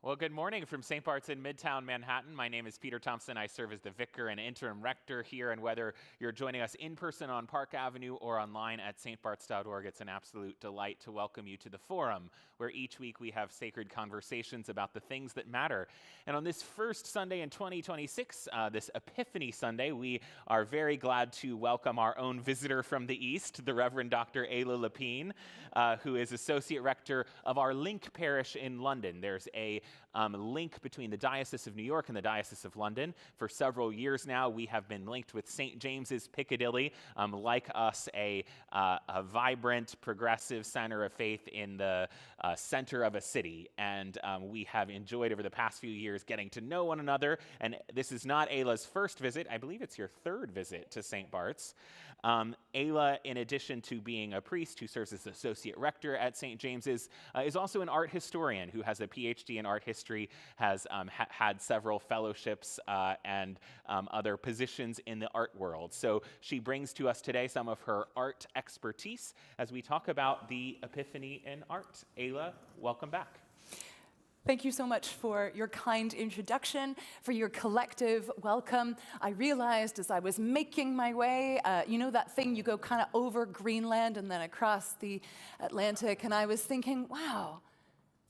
Well, good morning from St. Bart's in Midtown Manhattan. My name is Peter Thompson. I serve as the vicar and interim rector here, and whether you're joining us in person on Park Avenue or online at stbarts.org, it's an absolute delight to welcome you to the Forum, where each week we have sacred conversations about the things that matter. And on this first Sunday in 2026, this Epiphany Sunday, we are very glad to welcome our own visitor from the East, the Reverend Dr. Ayla Lapine, who is Associate Rector of our Link Parish in London. There's a link between the Diocese of New York and the Diocese of London. For several years now, we have been linked with St. James's Piccadilly, like us, a vibrant, progressive center of faith in the center of a city. And we have enjoyed over the past few years getting to know one another. And this is not Ayla's first visit. I believe it's your third visit to St. Bart's. Ayla, in addition to being a priest who serves as associate rector at St. James's, is also an art historian who has a PhD in art history, has had several fellowships and other positions in the art world. So she brings to us today some of her art expertise as we talk about the Epiphany in art. Ayla, welcome back. Thank you so much for your kind introduction, for your collective welcome. I realized as I was making my way, you know that thing you go kind of over Greenland and then across the Atlantic, and I was thinking, wow,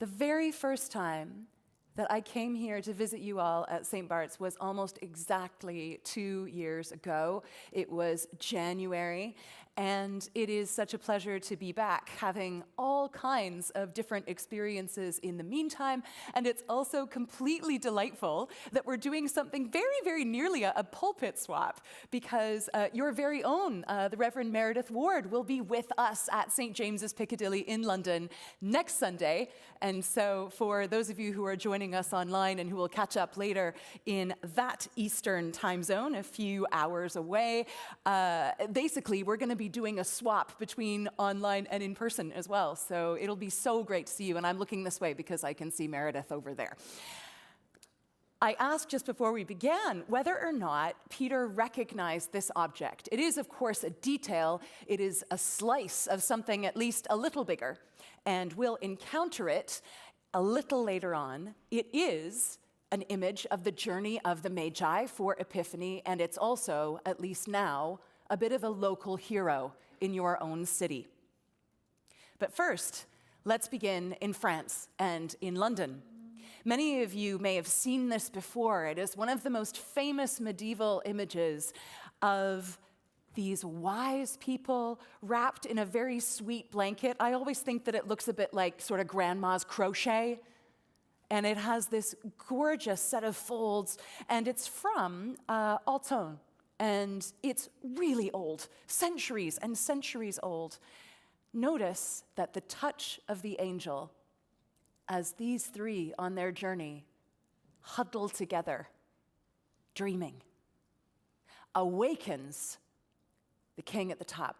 the very first time that I came here to visit you all at St. Bart's was almost exactly 2 years ago. It was January, and it is such a pleasure to be back, having all kinds of different experiences in the meantime, and it's also completely delightful that we're doing something very, very nearly a pulpit swap, because your very own, the Reverend Meredith Ward, will be with us at St. James's Piccadilly in London next Sunday, and so for those of you who are joining us online and who will catch up later in that Eastern time zone, a few hours away, basically we're going to be doing a swap between online and in person as well. So it'll be so great to see you. And I'm looking this way because I can see Meredith over there. I asked just before we began whether or not Peter recognized this object. It is, of course, a detail. It is a slice of something at least a little bigger. And we'll encounter it a little later on. It is an image of the journey of the Magi for Epiphany, and it's also, at least now, a bit of a local hero in your own city. But first, let's begin in France and in London. Many of you may have seen this before. It is one of the most famous medieval images of these wise people wrapped in a very sweet blanket. I always think that it looks a bit like sort of grandma's crochet. And it has this gorgeous set of folds, and it's from Autun. And it's really old, centuries and centuries old. Notice that the touch of the angel, as these three on their journey huddle together, dreaming, awakens the king at the top.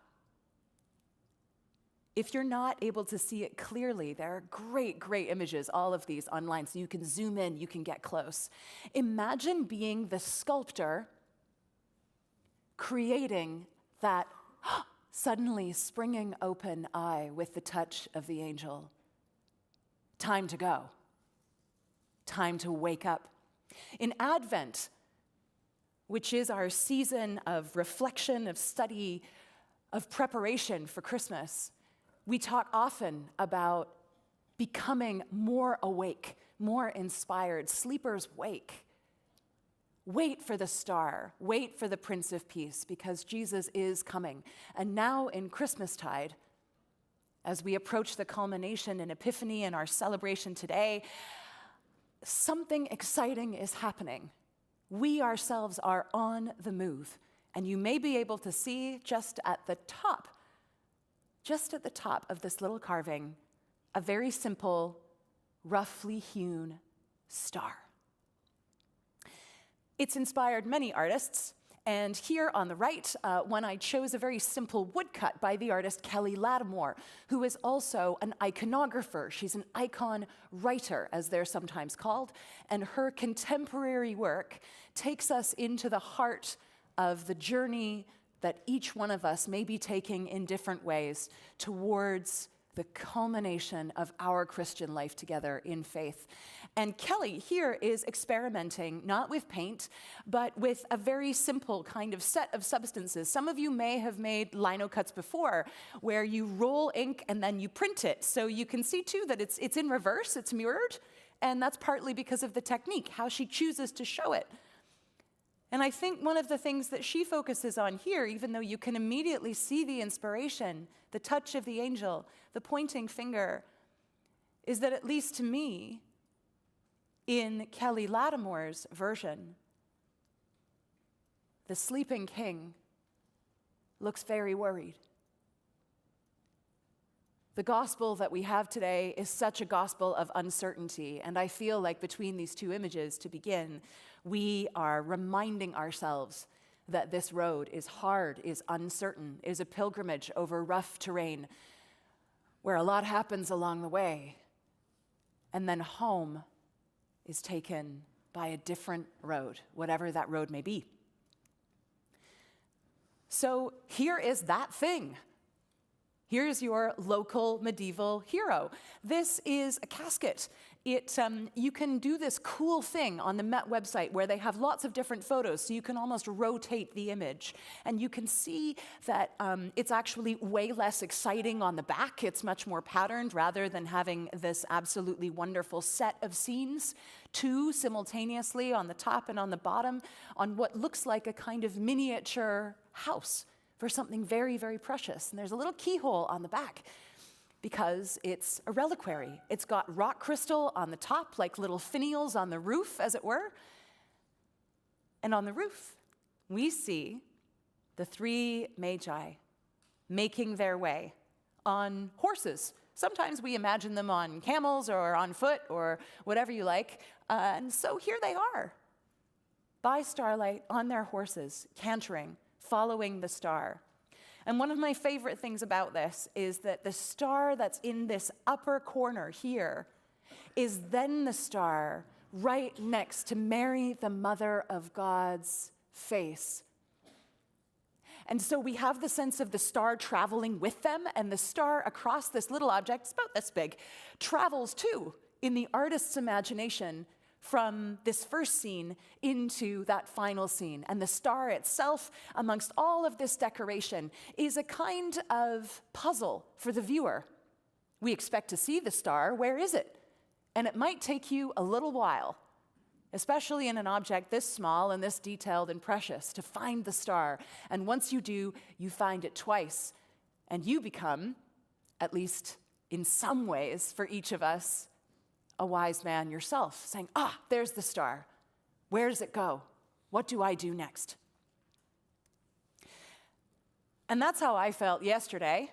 If you're not able to see it clearly, there are great, great images, all of these online, so you can zoom in, you can get close. Imagine being the sculptor creating that suddenly springing open eye with the touch of the angel. Time to go. Time to wake up. In Advent, which is our season of reflection, of study, of preparation for Christmas, we talk often about becoming more awake, more inspired. Sleepers wake. Wait for the star. Wait for the Prince of Peace, because Jesus is coming. And now in Christmastide, as we approach the culmination in Epiphany and our celebration today, something exciting is happening. We ourselves are on the move. And you may be able to see just at the top of this little carving, a very simple, roughly hewn star. It's inspired many artists, and here on the right, one I chose a very simple woodcut by the artist Kelly Lattimore, who is also an iconographer. She's an icon writer, as they're sometimes called, and her contemporary work takes us into the heart of the journey that each one of us may be taking in different ways towards the culmination of our Christian life together in faith. And Kelly here is experimenting not with paint, but with a very simple kind of set of substances. Some of you may have made lino cuts before, where you roll ink and then you print it. So you can see too that it's in reverse, it's mirrored, and that's partly because of the technique, how she chooses to show it. And I think one of the things that she focuses on here, even though you can immediately see the inspiration, the touch of the angel, the pointing finger, is that at least to me, in Kelly Lattimore's version, the sleeping king looks very worried. The gospel that we have today is such a gospel of uncertainty, and I feel like between these two images, to begin, we are reminding ourselves that this road is hard, is uncertain, is a pilgrimage over rough terrain, where a lot happens along the way, and then home is taken by a different road, whatever that road may be. So here is that thing. Here's your local medieval hero. This is a casket. You can do this cool thing on the Met website where they have lots of different photos, so you can almost rotate the image. And you can see that it's actually way less exciting on the back. It's much more patterned rather than having this absolutely wonderful set of scenes, two simultaneously on the top and on the bottom, on what looks like a kind of miniature house for something very, very precious. And there's a little keyhole on the back because it's a reliquary. It's got rock crystal on the top, like little finials on the roof, as it were. And on the roof, we see the three magi making their way on horses. Sometimes we imagine them on camels or on foot or whatever you like. And so here they are, by starlight, on their horses, cantering, following the star. And one of my favorite things about this is that the star that's in this upper corner here is then the star right next to Mary, the Mother of God's face. And so we have the sense of the star traveling with them, and the star across this little object, it's about this big, travels too in the artist's imagination from this first scene into that final scene. And the star itself, amongst all of this decoration, is a kind of puzzle for the viewer. We expect to see the star. Where is it? And it might take you a little while, especially in an object this small and this detailed and precious, to find the star. And once you do, you find it twice. And you become, at least in some ways for each of us, a wise man yourself, saying, there's the star. Where does it go? What do I do next? And that's how I felt yesterday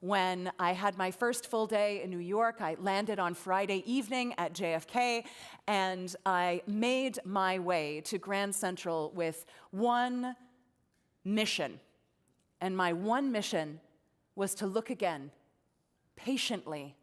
when I had my first full day in New York. I landed on Friday evening at JFK, and I made my way to Grand Central with one mission. And my one mission was to look again, patiently,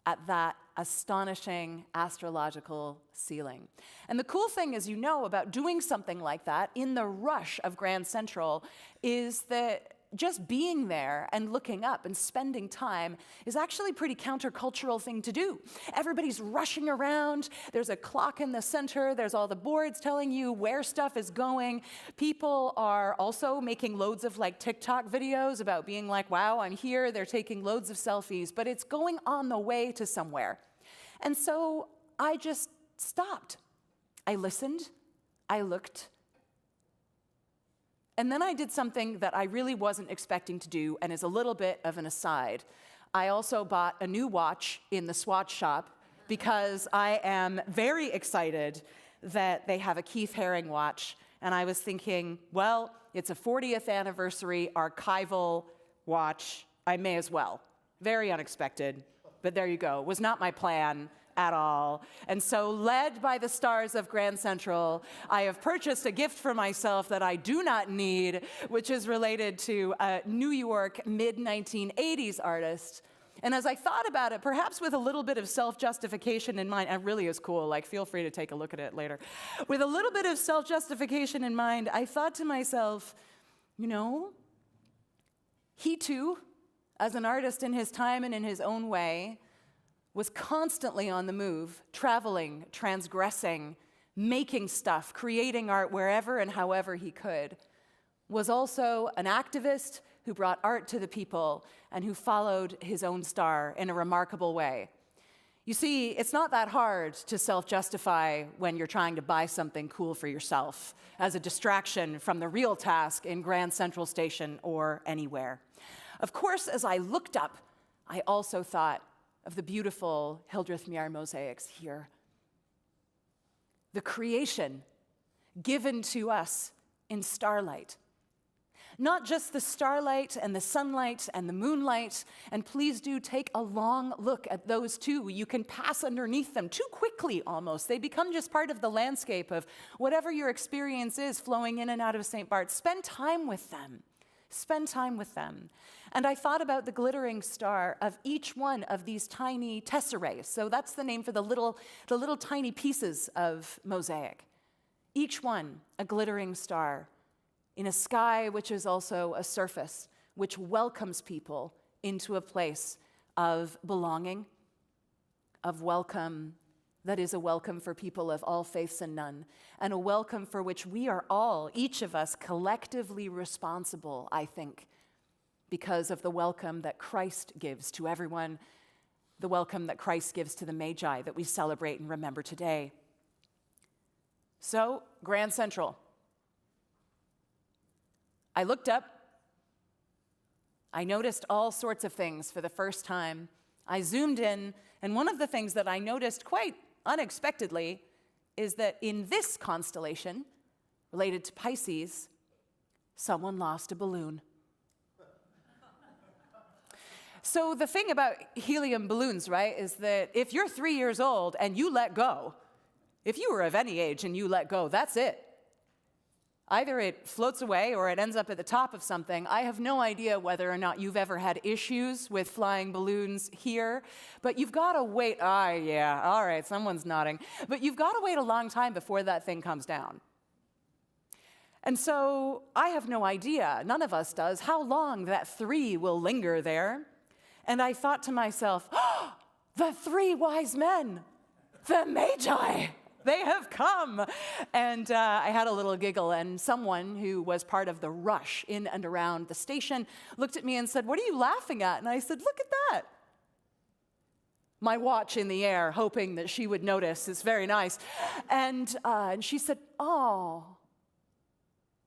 at that astonishing astrological ceiling. And the cool thing, as you know, about doing something like that in the rush of Grand Central is that just being there and looking up and spending time is actually a pretty countercultural thing to do. Everybody's rushing around. There's a clock in the center. There's all the boards telling you where stuff is going. People are also making loads of TikTok videos about being like, wow, I'm here. They're taking loads of selfies, but it's going on the way to somewhere. And so I just stopped. I listened. I looked. And then I did something that I really wasn't expecting to do and is a little bit of an aside. I also bought a new watch in the Swatch shop because I am very excited that they have a Keith Haring watch. And I was thinking, well, it's a 40th anniversary archival watch. I may as well. Very unexpected, but there you go. It was not my plan at all. And so, led by the stars of Grand Central, I have purchased a gift for myself that I do not need, which is related to a New York mid-1980s artist. And as I thought about it, perhaps with a little bit of self-justification in mind, it really is cool, feel free to take a look at it later. With a little bit of self-justification in mind, I thought to myself, he too as an artist in his time and in his own way, was constantly on the move, traveling, transgressing, making stuff, creating art wherever and however he could, was also an activist who brought art to the people and who followed his own star in a remarkable way. You see, it's not that hard to self-justify when you're trying to buy something cool for yourself as a distraction from the real task in Grand Central Station or anywhere. Of course, as I looked up, I also thought of the beautiful Hildreth Mjær mosaics here. The creation given to us in Starlight. Not just the starlight and the sunlight and the moonlight, and please do take a long look at those too. You can pass underneath them too quickly almost. They become just part of the landscape of whatever your experience is flowing in and out of St. Bart's. Spend time with them. Spend time with them. And I thought about the glittering star of each one of these tiny tesserae. So that's the name for the little tiny pieces of mosaic. Each one a glittering star in a sky which is also a surface, which welcomes people into a place of belonging, of welcome that is a welcome for people of all faiths and none, and a welcome for which we are all, each of us, collectively responsible, I think, because of the welcome that Christ gives to everyone, the welcome that Christ gives to the Magi that we celebrate and remember today. So, Grand Central. I looked up. I noticed all sorts of things for the first time. I zoomed in, and one of the things that I noticed quite unexpectedly is that in this constellation, related to Pisces, someone lost a balloon. So the thing about helium balloons, right, is that if you're 3 years old and you let go, if you were of any age and you let go, that's it. Either it floats away or it ends up at the top of something. I have no idea whether or not you've ever had issues with flying balloons here, but you've got to wait. Yeah, all right, someone's nodding. But you've got to wait a long time before that thing comes down. And so I have no idea, none of us does, how long that 3 will linger there. And I thought to myself, oh, the 3 wise men, the Magi. They have come. And I had a little giggle, and someone who was part of the rush in and around the station looked at me and said, "What are you laughing at?" And I said, "Look at that." My watch in the air, hoping that she would notice. It's very nice. And she said, "Oh,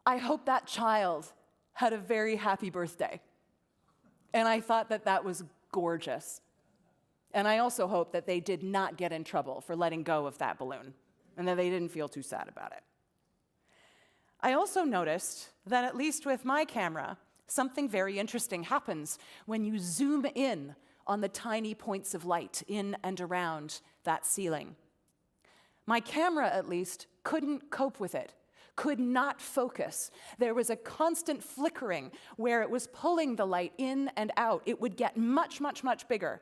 I hope that child had a very happy birthday." And I thought that that was gorgeous. And I also hope that they did not get in trouble for letting go of that balloon, and that they didn't feel too sad about it. I also noticed that, at least with my camera, something very interesting happens when you zoom in on the tiny points of light in and around that ceiling. My camera, at least, couldn't cope with it, could not focus. There was a constant flickering where it was pulling the light in and out. It would get much, much, much bigger,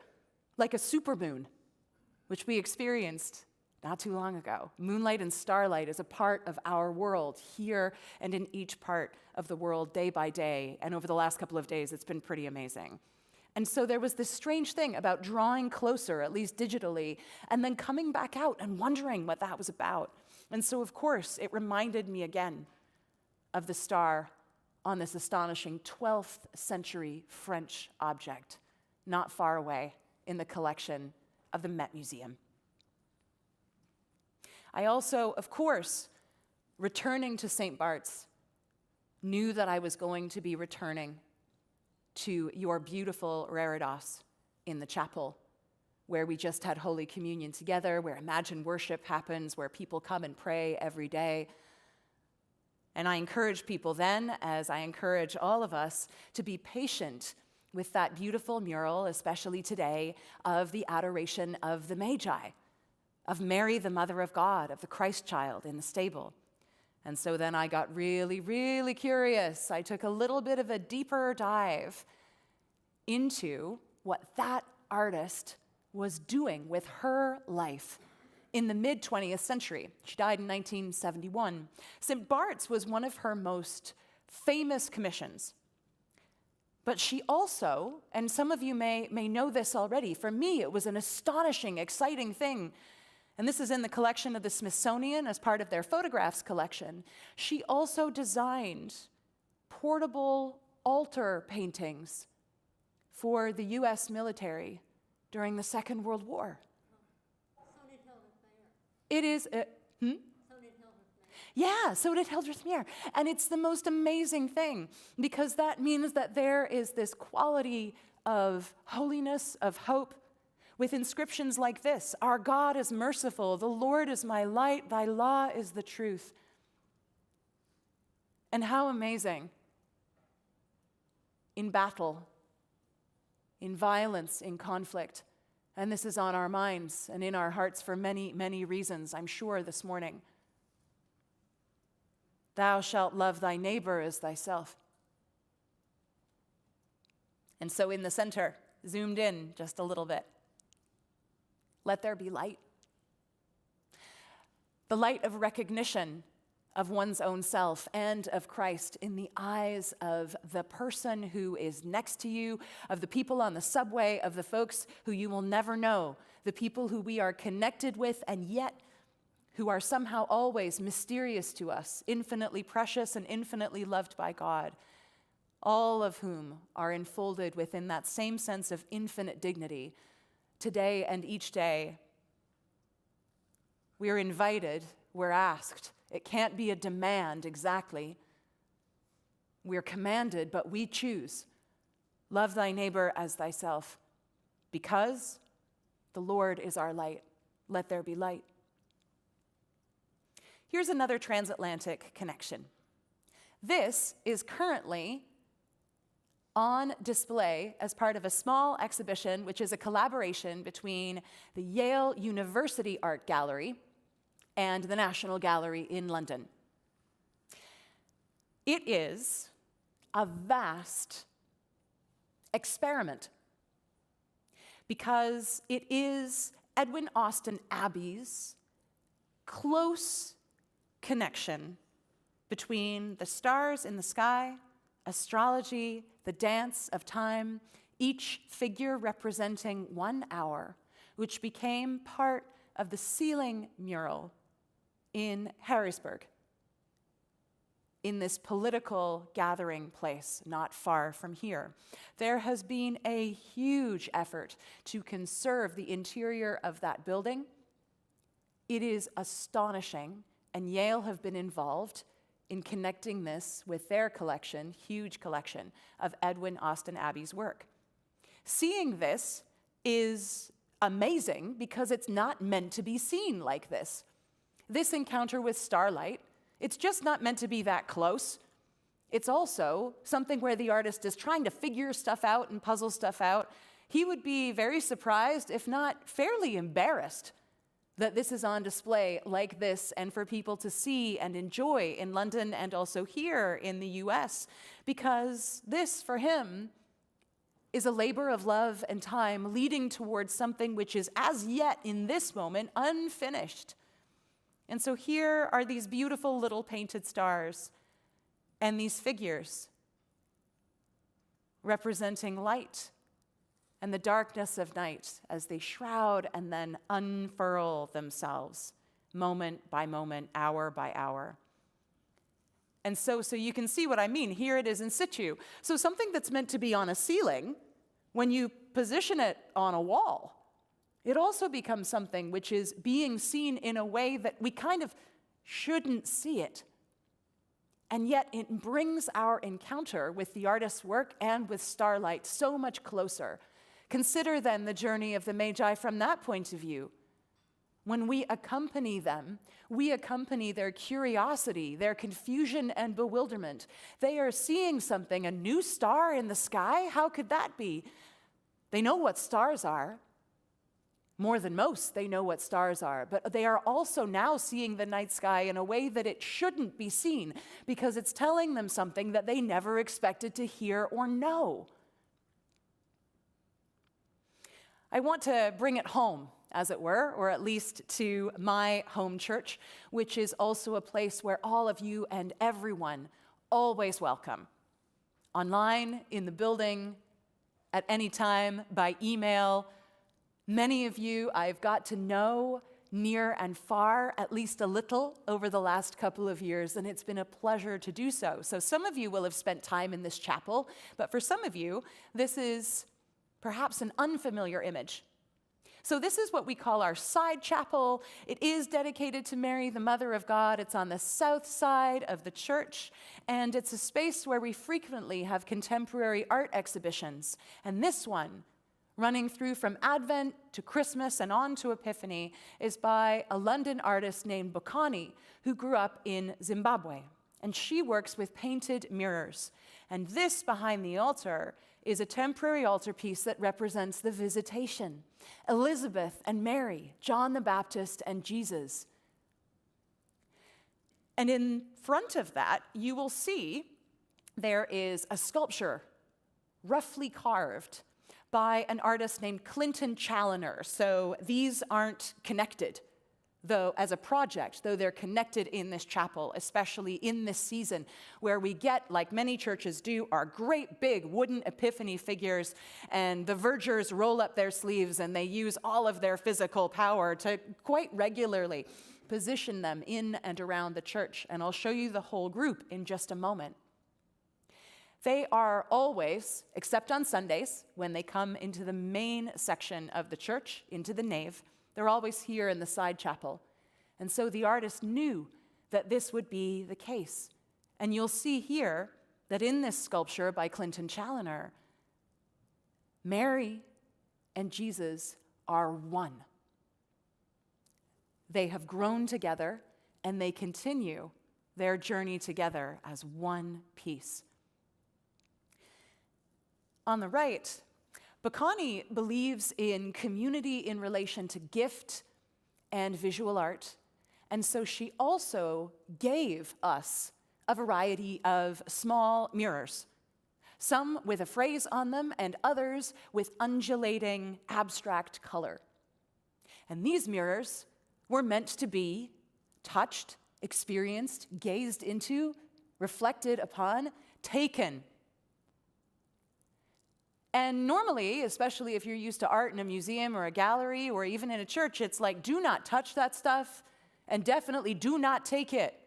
like a supermoon, which we experienced not too long ago. Moonlight and starlight is a part of our world here and in each part of the world day by day. And over the last couple of days, it's been pretty amazing. And so there was this strange thing about drawing closer, at least digitally, and then coming back out and wondering what that was about. And so, of course, it reminded me again of the star on this astonishing 12th century French object, not far away in the collection of the Met Museum. I also, of course, returning to St. Bart's, knew that I was going to be returning to your beautiful reredos in the chapel, where we just had Holy Communion together, where Imagine Worship happens, where people come and pray every day. And I encourage people then, as I encourage all of us, to be patient with that beautiful mural, especially today, of the adoration of the Magi, of Mary, the Mother of God, of the Christ child in the stable. And so then I got really, really curious. I took a little bit of a deeper dive into what that artist was doing with her life in the mid-20th century. She died in 1971. St. Bart's was one of her most famous commissions. But she also, and some of you may know this already, for me it was an astonishing, exciting thing. And this is in the collection of the Smithsonian as part of their photographs collection. She also designed portable altar paintings for the US military during the Second World War. It is, Yeah, so did Hildreth Muir. And it's the most amazing thing, because that means that there is this quality of holiness, of hope, with inscriptions like this: "Our God is merciful, the Lord is my light, thy law is the truth." And how amazing. In battle, in violence, in conflict, and this is on our minds and in our hearts for many, many reasons, I'm sure, this morning. Thou shalt love thy neighbor as thyself. And so in the center, zoomed in just a little bit, let there be light. The light of recognition of one's own self and of Christ in the eyes of the person who is next to you, of the people on the subway, of the folks who you will never know, the people who we are connected with and yet who are somehow always mysterious to us, infinitely precious and infinitely loved by God, all of whom are enfolded within that same sense of infinite dignity today and each day. We're invited, we're asked. It can't be a demand exactly. We're commanded, but we choose. Love thy neighbor as thyself, because the Lord is our light. Let there be light. Here's another transatlantic connection. This is currently on display as part of a small exhibition, which is a collaboration between the Yale University Art Gallery and the National Gallery in London. It is a vast experiment because it is Edwin Austin Abbey's close connection between the stars in the sky, astrology, the dance of time, each figure representing 1 hour, which became part of the ceiling mural in Harrisburg, in this political gathering place not far from here. There has been a huge effort to conserve the interior of that building. It is astonishing, and Yale have been involved in connecting this with their collection, huge collection, of Edwin Austin Abbey's work. Seeing this is amazing because it's not meant to be seen like this. This encounter with Starlight, it's just not meant to be that close. It's also something where the artist is trying to figure stuff out and puzzle stuff out. He would be very surprised, if not fairly embarrassed, that this is on display like this and for people to see and enjoy in London and also here in the US, because this, for him, is a labor of love and time leading towards something which is as yet, in this moment, unfinished. And so here are these beautiful little painted stars and these figures representing light and the darkness of night as they shroud and then unfurl themselves moment by moment, hour by hour. And so you can see what I mean. Here it is in situ. So something that's meant to be on a ceiling, when you position it on a wall, it also becomes something which is being seen in a way that we kind of shouldn't see it. And yet it brings our encounter with the artist's work and with Starlight so much closer. Consider then the journey of the Magi from that point of view. When we accompany them, we accompany their curiosity, their confusion and bewilderment. They are seeing something, a new star in the sky? How could that be? They know what stars are. More than most, they know what stars are, but they are also now seeing the night sky in a way that it shouldn't be seen, because it's telling them something that they never expected to hear or know. I want to bring it home, as it were, or at least to my home church, which is also a place where all of you and everyone always welcome. online, in the building, at any time, by email. Many of you I've got to know near and far, at least a little, over the last couple of years, and it's been a pleasure to do so. So some of you will have spent time in this chapel, but for some of you, this is perhaps an unfamiliar image. So this is what we call our side chapel. It is dedicated to Mary, the Mother of God. It's on the south side of the church, and it's a space where we frequently have contemporary art exhibitions. And this one, running through from Advent to Christmas and on to Epiphany, is by a London artist named Bokani, who grew up in Zimbabwe. And she works with painted mirrors. And this behind the altar is a temporary altarpiece that represents the Visitation. Elizabeth and Mary, John the Baptist and Jesus. And in front of that, you will see there is a sculpture, roughly carved, by an artist named Clinton Challoner. So these aren't connected, though, as a project, though they're connected in this chapel, especially in this season, where we get, like many churches do, our great big wooden Epiphany figures, and the vergers roll up their sleeves and they use all of their physical power to quite regularly position them in and around the church. And I'll show you the whole group in just a moment. They are always, except on Sundays, when they come into the main section of the church, into the nave, they're always here in the side chapel. And so the artist knew that this would be the case. And you'll see here that in this sculpture by Clinton Challoner, Mary and Jesus are one. They have grown together, and they continue their journey together as one piece. On the right, Bokani believes in community in relation to gift and visual art, and so she also gave us a variety of small mirrors, some with a phrase on them and others with undulating abstract color. And these mirrors were meant to be touched, experienced, gazed into, reflected upon, taken. And normally, especially if you're used to art in a museum or a gallery or even in a church, it's like, do not touch that stuff and definitely do not take it.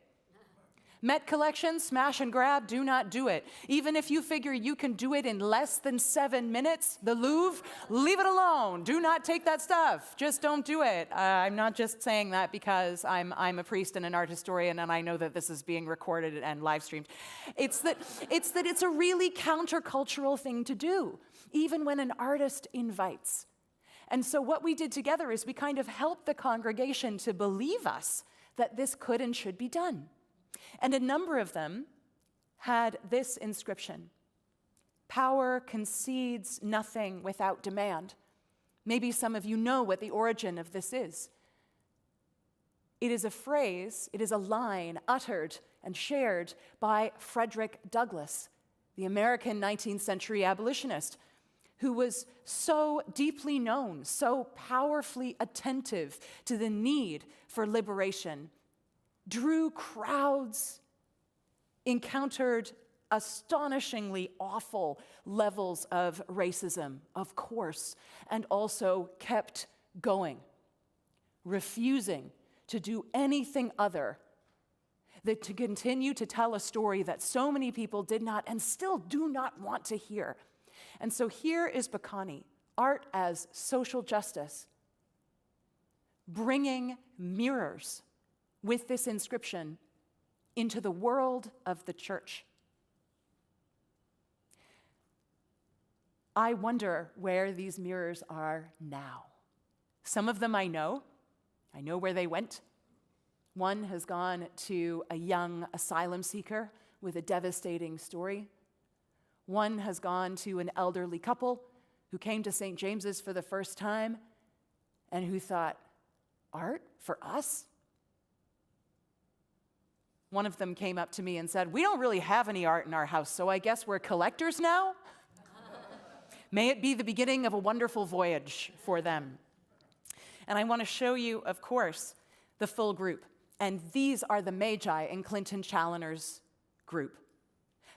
Met collection, smash and grab, do not do it. Even if you figure you can do it in less than 7 minutes, the Louvre, leave it alone. Do not take that stuff. Just don't do it. I'm not just saying that because I'm a priest and an art historian and I know that this is being recorded and live streamed. It's that it's a really countercultural thing to do, even when an artist invites. And so what we did together is we kind of helped the congregation to believe us that this could and should be done. And a number of them had this inscription: "Power concedes nothing without demand." Maybe some of you know what the origin of this is. It is a phrase, it is a line uttered and shared by Frederick Douglass, the American 19th century abolitionist, who was so deeply known, so powerfully attentive to the need for liberation, drew crowds, encountered astonishingly awful levels of racism, of course, and also kept going, refusing to do anything other than to continue to tell a story that so many people did not and still do not want to hear. And so here is Bokani, art as social justice, bringing mirrors with this inscription into the world of the church. I wonder where these mirrors are now. Some of them I know where they went. One has gone to a young asylum seeker with a devastating story. One has gone to an elderly couple who came to St. James's for the first time and who thought, art for us? One of them came up to me and said, "We don't really have any art in our house, so I guess we're collectors now?" May it be the beginning of a wonderful voyage for them. And I want to show you, of course, the full group. And these are the Magi in Clinton Challoner's group.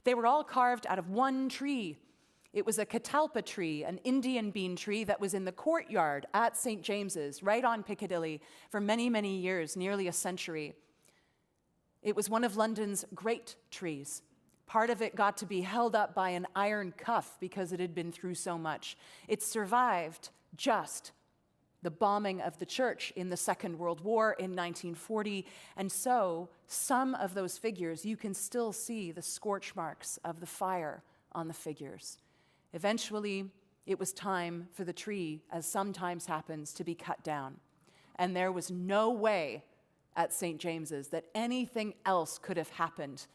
They were all carved out of one tree. It was a catalpa tree, an Indian bean tree that was in the courtyard at St. James's, right on Piccadilly, for many, many years, nearly a century. It was one of London's great trees. Part of it got to be held up by an iron cuff because it had been through so much. It survived just the bombing of the church in the Second World War in 1940, and so some of those figures, you can still see the scorch marks of the fire on the figures. Eventually, it was time for the tree, as sometimes happens, to be cut down. And there was no way at St. James's that anything else could have happened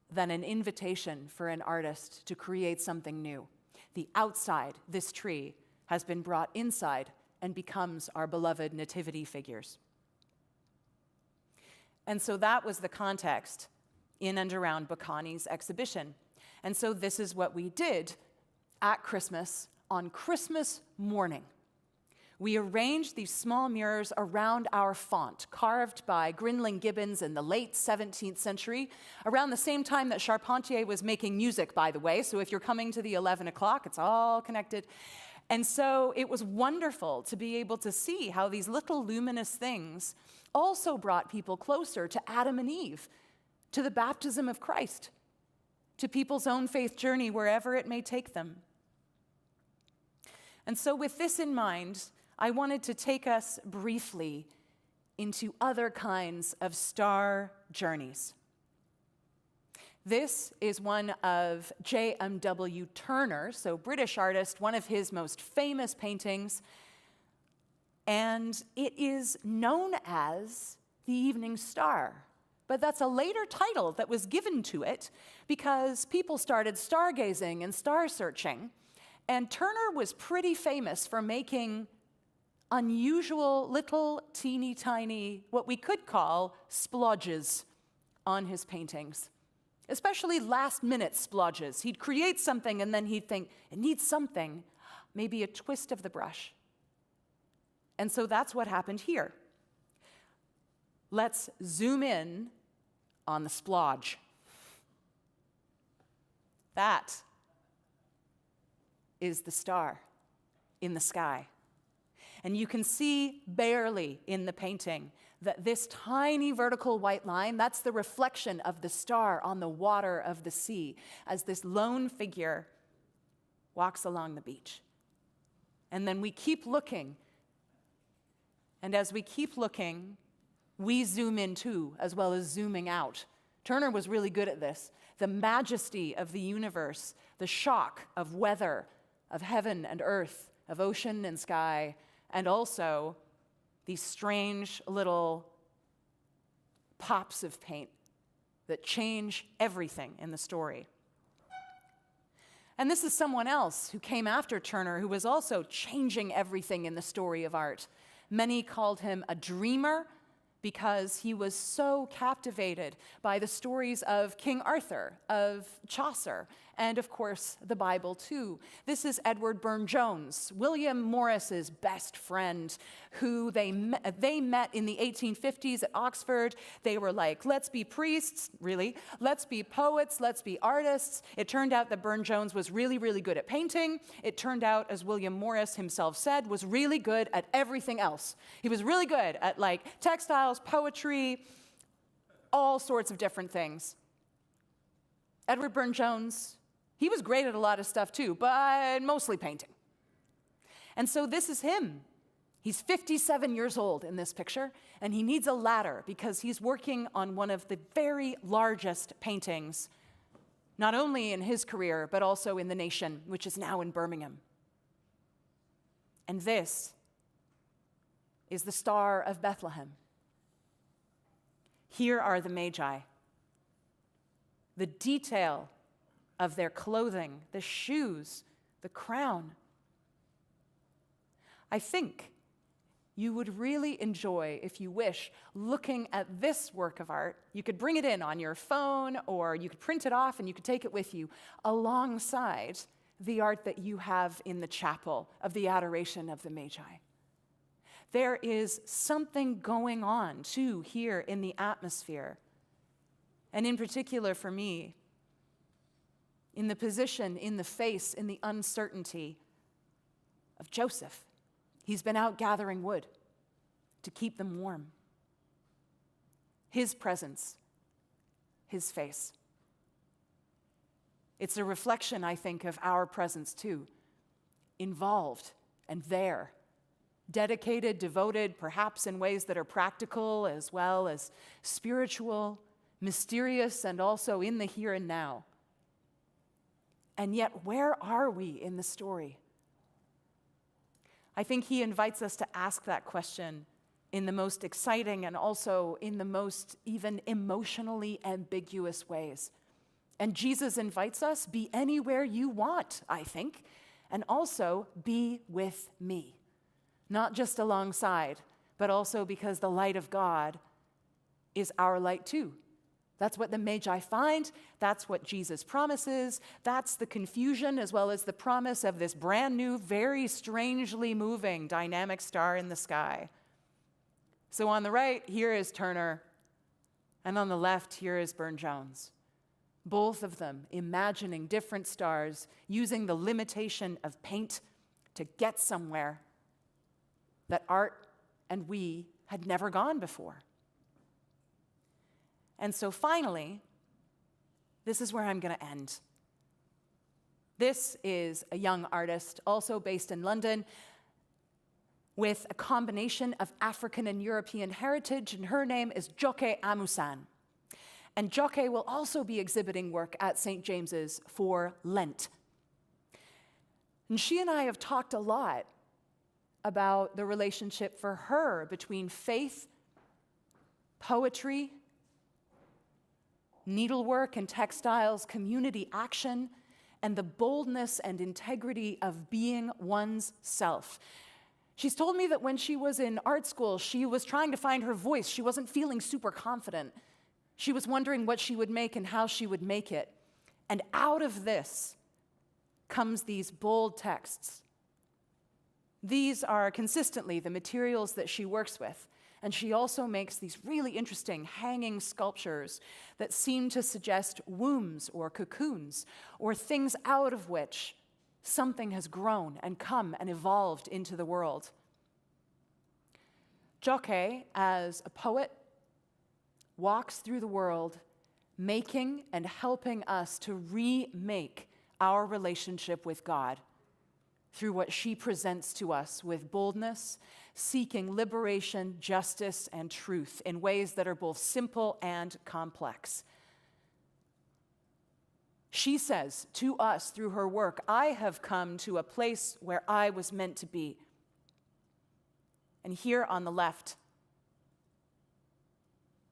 than an invitation for an artist to create something new. The outside, this tree, has been brought inside and becomes our beloved nativity figures. And so that was the context in and around Bacani's exhibition. And so this is what we did at Christmas, on Christmas morning. We arranged these small mirrors around our font, carved by Grinling Gibbons in the late 17th century, around the same time that Charpentier was making music, by the way. So if you're coming to the 11 o'clock, it's all connected. And so it was wonderful to be able to see how these little luminous things also brought people closer to Adam and Eve, to the baptism of Christ, to people's own faith journey wherever it may take them. And so with this in mind, I wanted to take us briefly into other kinds of star journeys. This is one of J.M.W. Turner, so British artist, one of his most famous paintings, and it is known as the Evening Star. But that's a later title that was given to it because people started stargazing and star searching, and Turner was pretty famous for making unusual little teeny tiny, what we could call splodges on his paintings, especially last minute splodges. He'd create something and then he'd think, it needs something, maybe a twist of the brush. And so that's what happened here. Let's zoom in on the splodge. That is the star in the sky. And you can see barely in the painting that this tiny vertical white line, that's the reflection of the star on the water of the sea as this lone figure walks along the beach. And then we keep looking. And as we keep looking, we zoom in too, as well as zooming out. Turner was really good at this. The majesty of the universe, the shock of weather, of heaven and earth, of ocean and sky, and also these strange little pops of paint that change everything in the story. And this is someone else who came after Turner who was also changing everything in the story of art. Many called him a dreamer because he was so captivated by the stories of King Arthur, of Chaucer, and of course, the Bible too. This is Edward Burne-Jones, William Morris's best friend, who they met in the 1850s at Oxford. They were like, let's be priests, really. Let's be poets, let's be artists. It turned out that Burne-Jones was really, really good at painting. It turned out, as William Morris himself said, was really good at everything else. He was really good at like textiles, poetry, all sorts of different things. Edward Burne-Jones, he was great at a lot of stuff too, but mostly painting. And so this is him. He's 57 years old in this picture, and he needs a ladder because he's working on one of the very largest paintings, not only in his career, but also in the nation, which is now in Birmingham. And this is the Star of Bethlehem. Here are the Magi. The detail of their clothing, the shoes, the crown. I think you would really enjoy, if you wish, looking at this work of art. You could bring it in on your phone, or you could print it off and you could take it with you alongside the art that you have in the chapel of the Adoration of the Magi. There is something going on, too, here in the atmosphere. And in particular for me, in the position, in the face, in the uncertainty of Joseph. He's been out gathering wood to keep them warm. His presence, his face. It's a reflection, I think, of our presence too. Involved and there. Dedicated, devoted, perhaps in ways that are practical as well as spiritual, mysterious, and also in the here and now. And yet, where are we in the story? I think he invites us to ask that question in the most exciting and also in the most even emotionally ambiguous ways. And Jesus invites us, be anywhere you want, I think, and also be with me. Not just alongside, but also because the light of God is our light too. That's what the Magi find. That's what Jesus promises. That's the confusion as well as the promise of this brand new, very strangely moving, dynamic star in the sky. So on the right, here is Turner, and on the left, here is Burne-Jones. Both of them imagining different stars, using the limitation of paint to get somewhere that art and we had never gone before. And so finally, this is where I'm going to end. This is a young artist, also based in London, with a combination of African and European heritage, and her name is Joke Amusan. And Joke will also be exhibiting work at St. James's for Lent. And she and I have talked a lot about the relationship for her between faith, poetry, needlework and textiles, community action, and the boldness and integrity of being one's self. She's told me that when she was in art school, she was trying to find her voice. She wasn't feeling super confident. She was wondering what she would make and how she would make it. And out of this comes these bold texts. These are consistently the materials that she works with. And she also makes these really interesting hanging sculptures that seem to suggest wombs or cocoons or things out of which something has grown and come and evolved into the world. Joke, as a poet, walks through the world making and helping us to remake our relationship with God through what she presents to us with boldness, seeking liberation, justice, and truth in ways that are both simple and complex. She says to us through her work, I have come to a place where I was meant to be. And here on the left,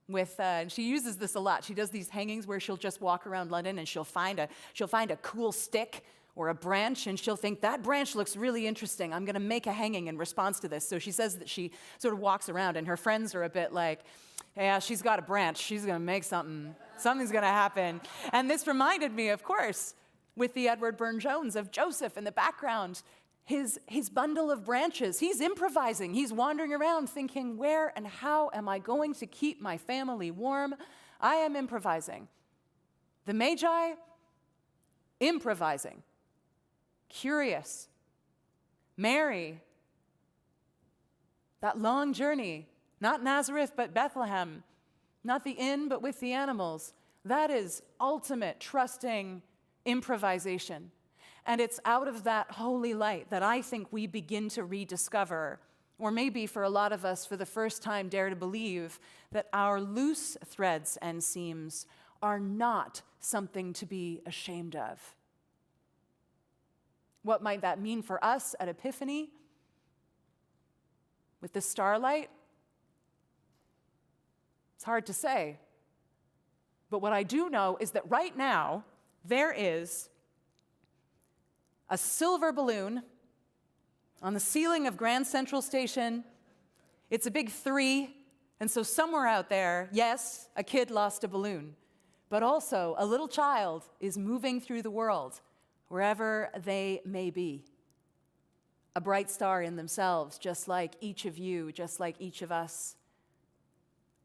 and she uses this a lot. She does these hangings where she'll just walk around London and she'll find a cool stick or a branch, and she'll think, that branch looks really interesting. I'm going to make a hanging in response to this. So she says that she sort of walks around, and her friends are a bit like, yeah, she's got a branch. She's going to make something. Something's going to happen. And this reminded me, of course, with the Edward Burne-Jones of Joseph in the background, his bundle of branches. He's improvising. He's wandering around thinking, where and how am I going to keep my family warm? I am improvising. The Magi, improvising. Curious. Mary, that long journey, not Nazareth, but Bethlehem, not the inn, but with the animals. That is ultimate trusting improvisation. And it's out of that holy light that I think we begin to rediscover, or maybe for a lot of us for the first time dare to believe, that our loose threads and seams are not something to be ashamed of. What might that mean for us at Epiphany with the Starlight? It's hard to say. But what I do know is that right now, there is a silver balloon on the ceiling of Grand Central Station. It's a big 3, and so somewhere out there, yes, a kid lost a balloon, but also a little child is moving through the world, wherever they may be. A bright star in themselves, just like each of you, just like each of us,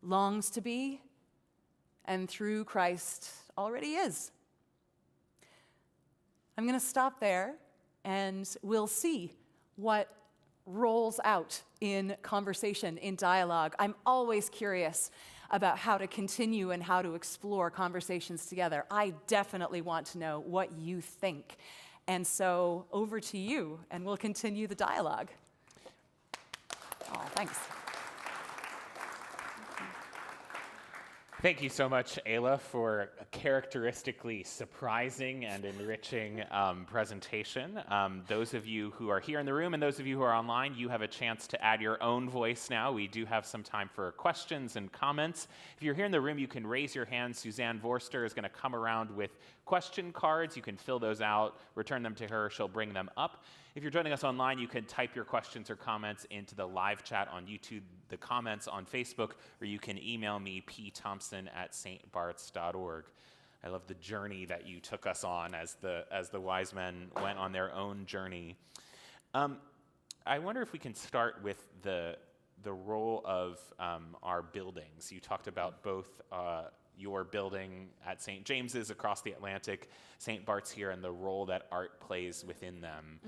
longs to be, and through Christ already is. I'm going to stop there, and we'll see what rolls out in conversation, in dialogue. I'm always curious about how to continue and how to explore conversations together. I definitely want to know what you think. And so over to you, and we'll continue the dialogue. Oh, thanks. Thank you so much, Ayla, for a characteristically surprising and enriching presentation. Those of you who are here in the room and those of you who are online, you have a chance to add your own voice now. We do have some time for questions and comments. If you're here in the room, you can raise your hand. Suzanne Vorster is going to come around with question cards. You can fill those out, return them to her. She'll bring them up. If you're joining us online, you can type your questions or comments into the live chat on YouTube, the comments on Facebook, or you can email me, pthompson@stbarts.org. I love the journey that you took us on as the wise men went on their own journey. I wonder if we can start with the role of our buildings. You talked about both your building at St. James's across the Atlantic, St. Bart's here, and the role that art plays within them.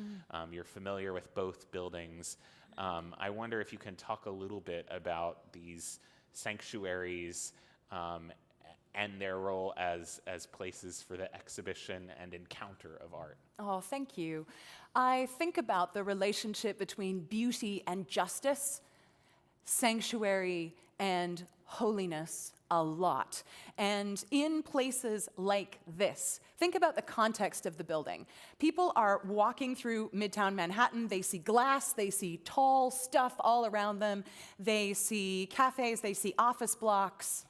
You're familiar with both buildings. I wonder if you can talk a little bit about these sanctuaries and their role as places for the exhibition and encounter of art. Oh, thank you. I think about the relationship between beauty and justice, sanctuary and holiness a lot. And in places like this, think about the context of the building. People are walking through Midtown Manhattan. They see glass. They see tall stuff all around them. They see cafes. They see office blocks.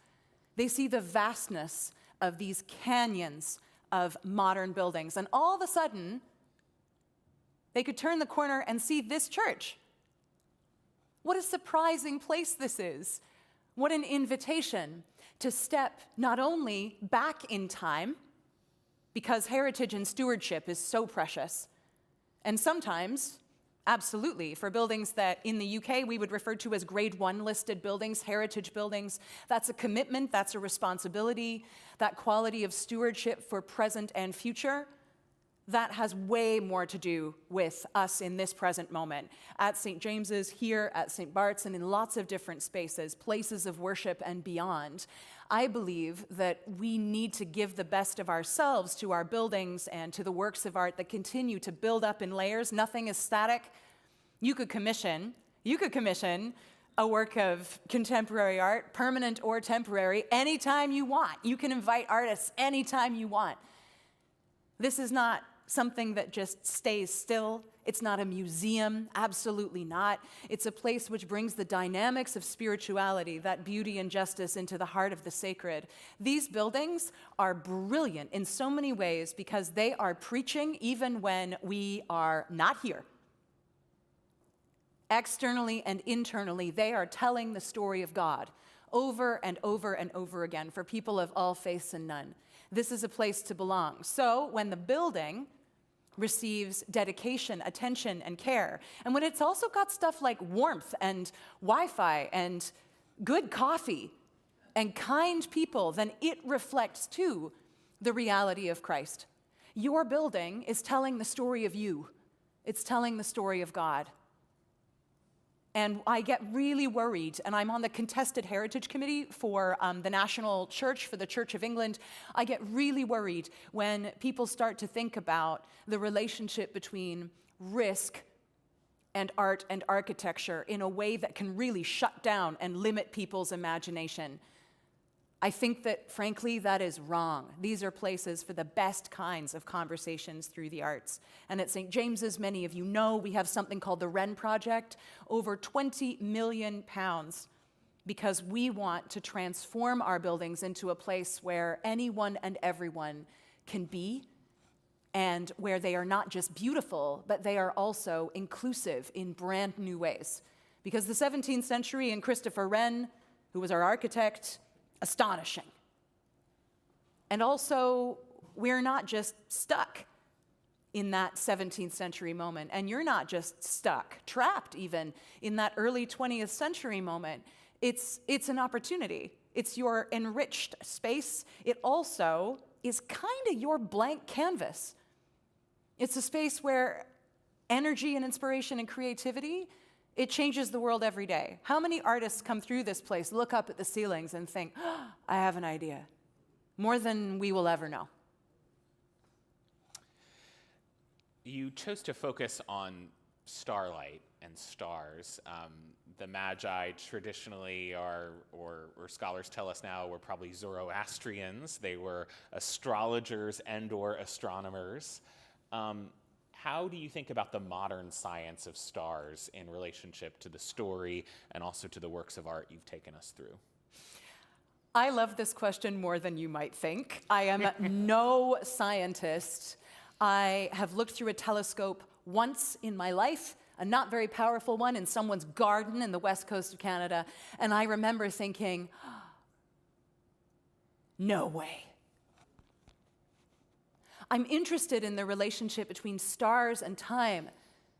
They see the vastness of these canyons of modern buildings. And all of a sudden, they could turn the corner and see this church. What a surprising place this is. What an invitation to step not only back in time, because heritage and stewardship is so precious, and sometimes, absolutely, for buildings that in the UK we would refer to as grade 1 listed buildings, heritage buildings, that's a commitment, that's a responsibility, that quality of stewardship for present and future. That has way more to do with us in this present moment. At St. James's, here at St. Bart's, and in lots of different spaces, places of worship and beyond. I believe that we need to give the best of ourselves to our buildings and to the works of art that continue to build up in layers. Nothing is static. You could commission a work of contemporary art, permanent or temporary, anytime you want. You can invite artists anytime you want. This is not something that just stays still. It's not a museum, absolutely not. It's a place which brings the dynamics of spirituality, that beauty and justice, into the heart of the sacred. These buildings are brilliant in so many ways because they are preaching even when we are not here. Externally and internally, they are telling the story of God over and over and over again for people of all faiths and none. This is a place to belong. So when the building receives dedication, attention, and care, and when it's also got stuff like warmth and Wi-Fi and good coffee and kind people, then it reflects too the reality of Christ. Your building is telling the story of you. It's telling the story of God. And I get really worried, and I'm on the Contested Heritage Committee for the National Church, for the Church of England. I get really worried when people start to think about the relationship between risk and art and architecture in a way that can really shut down and limit people's imagination. I think that, frankly, that is wrong. These are places for the best kinds of conversations through the arts. And at St. James's, many of you know, we have something called the Wren Project, over £20 million, because we want to transform our buildings into a place where anyone and everyone can be, and where they are not just beautiful, but they are also inclusive in brand new ways. Because the 17th century and Christopher Wren, who was our architect, astonishing. And also, we're not just stuck in that 17th century moment, and you're not just stuck, trapped even in that early 20th century moment. It's an opportunity. It's your enriched space. It also is kind of your blank canvas. It's a space where energy and inspiration and creativity, it changes the world every day. How many artists come through this place, look up at the ceilings and think, oh, I have an idea? More than we will ever know. You chose to focus on starlight and stars. The Magi traditionally are, or scholars tell us now, were probably Zoroastrians. They were astrologers and/or astronomers. How do you think about the modern science of stars in relationship to the story and also to the works of art you've taken us through? I love this question more than you might think. I am no scientist. I have looked through a telescope once in my life, a not very powerful one in someone's garden in the west coast of Canada, and I remember thinking, no way. I'm interested in the relationship between stars and time,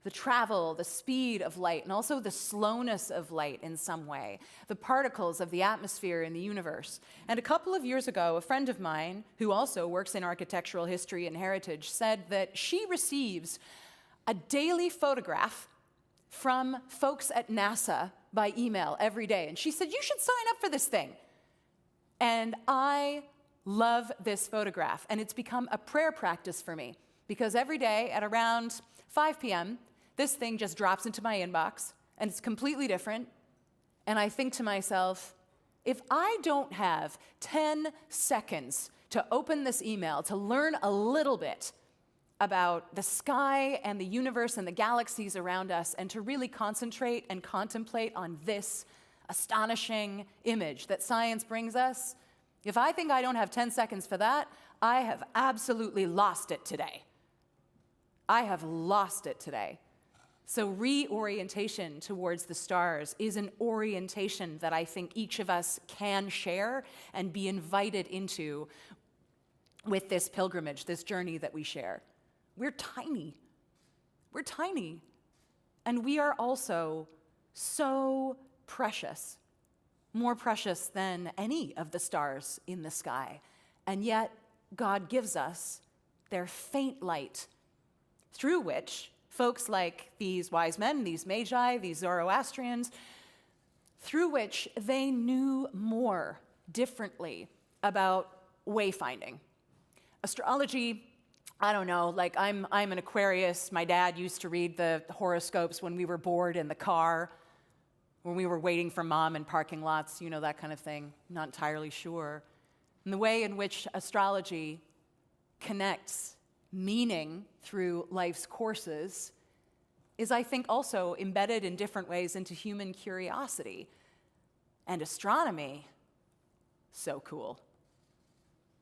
the travel, the speed of light, and also the slowness of light in some way, the particles of the atmosphere in the universe. And a couple of years ago, a friend of mine, who also works in architectural history and heritage, said that she receives a daily photograph from folks at NASA by email every day. And she said, you should sign up for this thing. And I love this photograph, and it's become a prayer practice for me, because every day at around 5 p.m., this thing just drops into my inbox, and it's completely different, and I think to myself, if I don't have 10 seconds to open this email to learn a little bit about the sky and the universe and the galaxies around us, and to really concentrate and contemplate on this astonishing image that science brings us, if I think I don't have 10 seconds for that, I have absolutely lost it today. I have lost it today. So reorientation towards the stars is an orientation that I think each of us can share and be invited into with this pilgrimage, this journey that we share. We're tiny. We're tiny. And we are also so precious. More precious than any of the stars in the sky. And yet, God gives us their faint light, through which folks like these wise men, these magi, these Zoroastrians, through which they knew more differently about wayfinding. Astrology, I don't know, like I'm an Aquarius. My dad used to read the horoscopes when we were bored in the car, when we were waiting for mom in parking lots, you know, that kind of thing. Not entirely sure. And the way in which astrology connects meaning through life's courses is, I think, also embedded in different ways into human curiosity. And astronomy, so cool.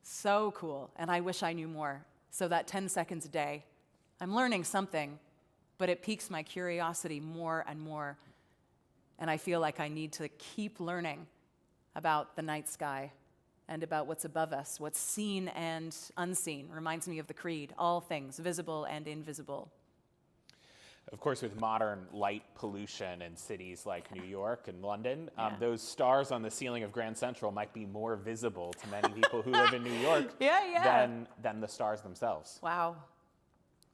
So cool. And I wish I knew more. So that 10 seconds a day, I'm learning something, but it piques my curiosity more and more. And I feel like I need to keep learning about the night sky and about what's above us, what's seen and unseen. Reminds me of the Creed, all things, visible and invisible. Of course, with modern light pollution in cities like New York and London, those stars on the ceiling of Grand Central might be more visible to many people who live in New York than the stars themselves. Wow.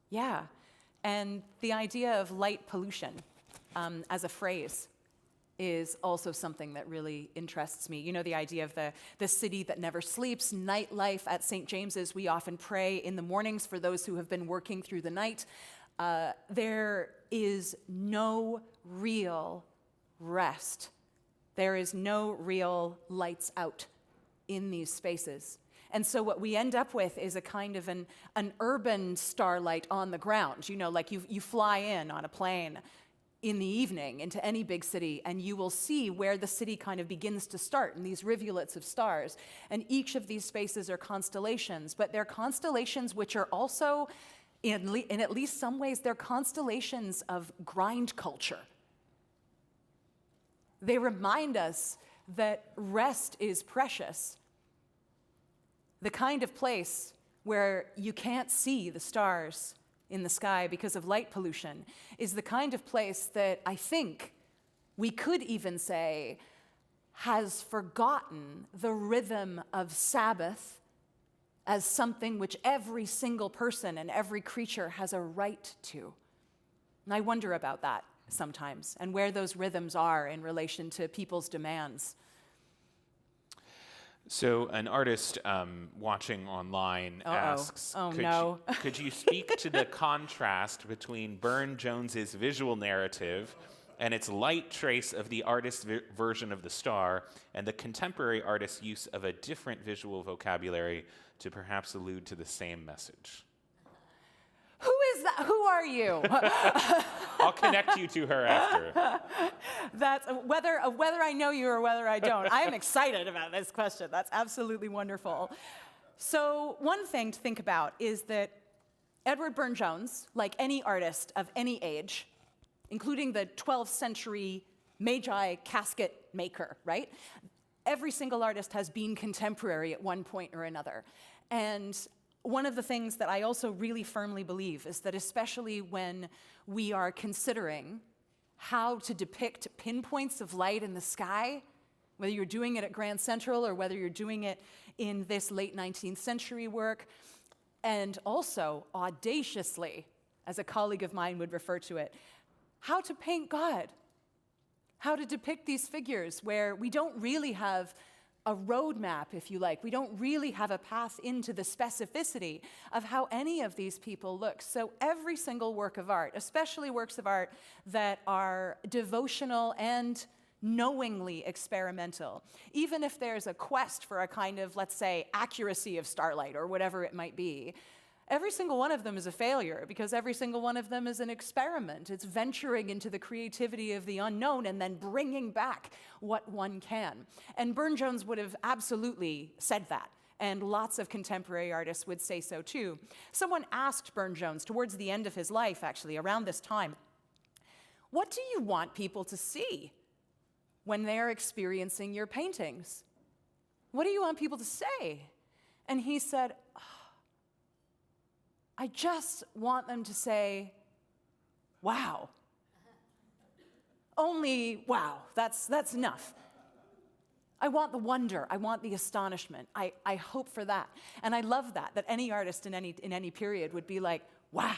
Yeah. And the idea of light pollution as a phrase is also something that really interests me. You know, the idea of the city that never sleeps, nightlife at St. James's. We often pray in the mornings for those who have been working through the night. There is no real rest. There is no real lights out in these spaces. And so what we end up with is a kind of an urban starlight on the ground. You know, like you fly in on a plane in the evening into any big city, and you will see where the city kind of begins to start in these rivulets of stars. And each of these spaces are constellations, but they're constellations which are also, in at least some ways, they're constellations of grind culture. They remind us that rest is precious. The kind of place where you can't see the stars in the sky because of light pollution is the kind of place that I think we could even say has forgotten the rhythm of Sabbath, as something which every single person and every creature has a right to. And I wonder about that sometimes, and where those rhythms are in relation to people's demands. So an artist watching online asks, could you speak to the contrast between Burne-Jones's visual narrative and its light trace of the artist's version of the star, and the contemporary artist's use of a different visual vocabulary to perhaps allude to the same message? Who is that? Who are you? I'll connect you to her after. That's whether I know you or whether I don't. I am excited about this question. That's absolutely wonderful. So one thing to think about is that Edward Burne-Jones, like any artist of any age, including the 12th century Magi casket maker, right? Every single artist has been contemporary at one point or another. And one of the things that I also really firmly believe is that, especially when we are considering how to depict pinpoints of light in the sky, whether you're doing it at Grand Central or whether you're doing it in this late 19th century work, and also audaciously, as a colleague of mine would refer to it, how to paint God, how to depict these figures where we don't really have a roadmap, if you like. We don't really have a path into the specificity of how any of these people look. So every single work of art, especially works of art that are devotional and knowingly experimental, even if there's a quest for a kind of, let's say, accuracy of Starlight or whatever it might be, every single one of them is a failure, because every single one of them is an experiment. It's venturing into the creativity of the unknown and then bringing back what one can. And Burne-Jones would have absolutely said that, and lots of contemporary artists would say so too. Someone asked Burne-Jones towards the end of his life, actually, around this time, what do you want people to see when they're experiencing your paintings? What do you want people to say? And he said, I just want them to say, wow. Only wow, that's enough. I want the wonder, I want the astonishment. I hope for that. And I love that any artist in any period would be like, wow.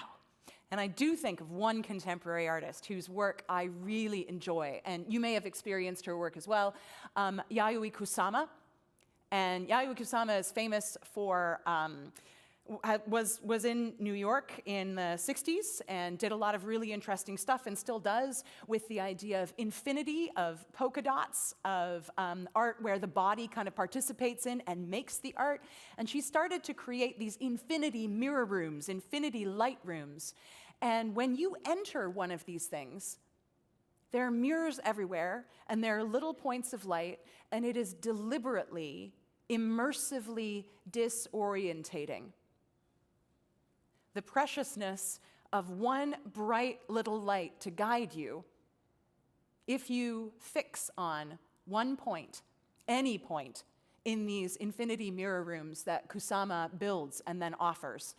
And I do think of one contemporary artist whose work I really enjoy, and you may have experienced her work as well, Yayoi Kusama. And Yayoi Kusama is famous for was in New York in the 60s and did a lot of really interesting stuff, and still does, with the idea of infinity, of polka dots, of art where the body kind of participates in and makes the art. And she started to create these infinity mirror rooms, infinity light rooms. And when you enter one of these things, there are mirrors everywhere, and there are little points of light, and it is deliberately, immersively disorientating. The preciousness of one bright little light to guide you, if you fix on one point, any point, in these infinity mirror rooms that Kusama builds and then offers,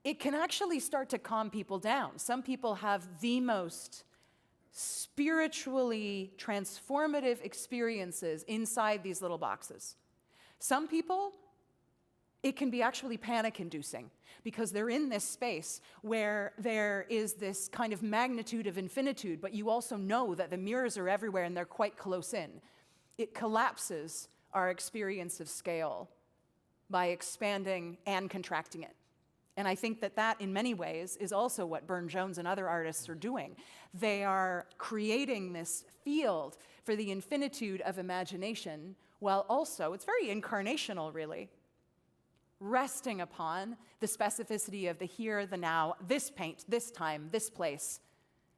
it can actually start to calm people down. Some people have the most spiritually transformative experiences inside these little boxes. Some people, it can be actually panic-inducing, because they're in this space where there is this kind of magnitude of infinitude, but you also know that the mirrors are everywhere and they're quite close in. It collapses our experience of scale by expanding and contracting it. And I think that in many ways is also what Burne-Jones and other artists are doing. They are creating this field for the infinitude of imagination, while also, it's very incarnational, really, resting upon the specificity of the here, the now, this paint, this time, this place,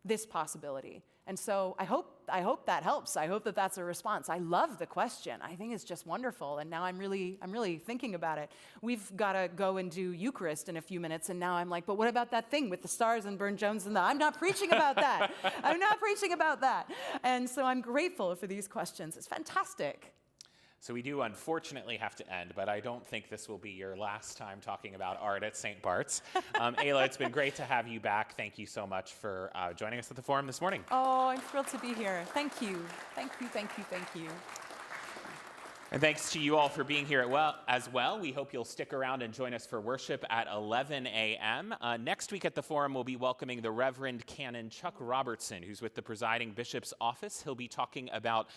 this possibility. And so I hope that helps. I hope that that's a response. I love the question. I think it's just wonderful. And now I'm really thinking about it. We've got to go and do Eucharist in a few minutes. And now I'm like, but what about that thing with the stars and Burne-Jones and I'm not preaching about that. I'm not preaching about that. And so I'm grateful for these questions. It's fantastic. So we do unfortunately have to end, but I don't think this will be your last time talking about art at St. Bart's. Ayla, it's been great to have you back. Thank you so much for joining us at the forum this morning. Oh, I'm thrilled to be here. Thank you. Thank you, thank you, thank you. And thanks to you all for being here as well. We hope you'll stick around and join us for worship at 11 a.m. Next week at the Forum, we'll be welcoming the Reverend Canon Chuck Robertson, who's with the presiding bishop's office. He'll be talking about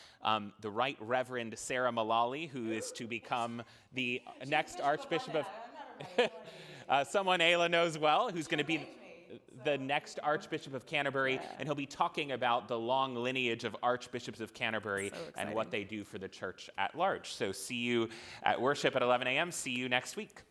the Right Reverend Sarah Mullally, who is to become the next Archbishop of... someone Ayla knows well, who's going to be the next Archbishop of Canterbury, and he'll be talking about the long lineage of Archbishops of Canterbury and what they do for the church at large. So see you at worship at 11 a.m. See you next week.